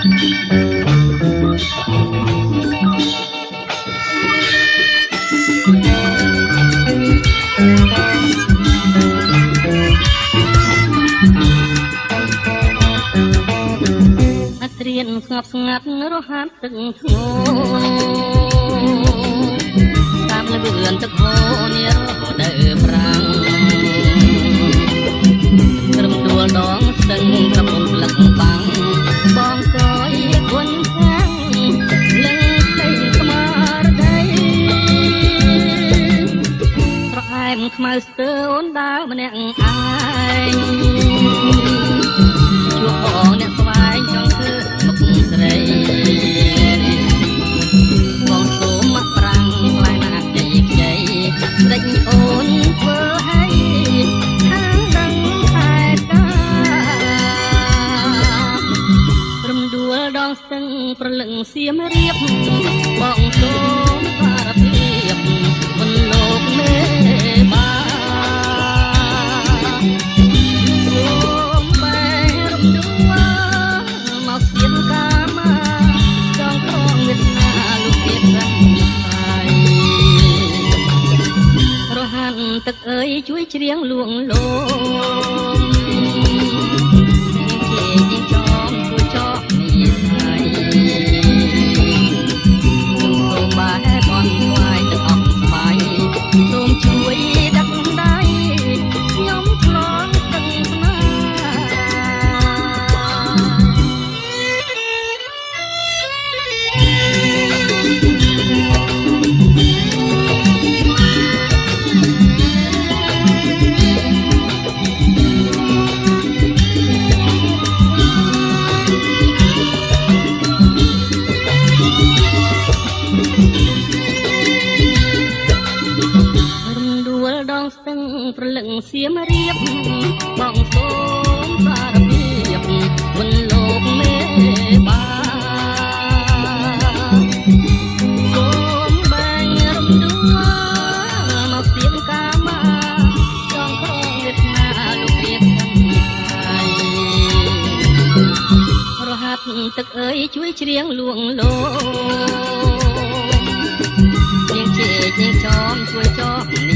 រៀនស្ងប់ស្ងាត់រហ័សទឹកធ្ងន់តាមលឿនទឹកហូរនេះរហូតដល់ប្រាំងត្រឹមដួលដងស្ទឹងក្រមុំផ្លឹកបាំងបងកយគុនខាងលឹងស្ដីស្មារតីស្រអែមខ្មៅស្ទើអូនដើរម្នាក់ឯងជួបបងអ្នកស្វែងចង់ធ្វើស្រីបងសូមមកប្រាំងខ្លាយណាស់ជ័យខ្ចីស្ដេចអូនធ្វើឲ្យខាងដឹងខែកាព្រមដួលដងស្ទឹងប្រលឹងសៀមរៀបបងសូមសារភាពមិនលោកមេបាទឹកអើយជួយច្រៀងលួងលោមជាចងជួយចោនេះហើយសូមបែបអន់ស្វាយទឹកអស់ស្វាយសូមជួយដាក់ដៃខ្ញុំឆ្លងទឹកស្នាប្រលឹងសៀមរៀបបងសូមសារភាពមិនលោកមេបាសូមបាញ់រំដួលមកសៀមកាមាចងក្រងវាសនាលោកទៀតហើយរហ័សទឹកអើយជួយច្រៀងលួងលោមជាងជេកជាងចោមជួយចោម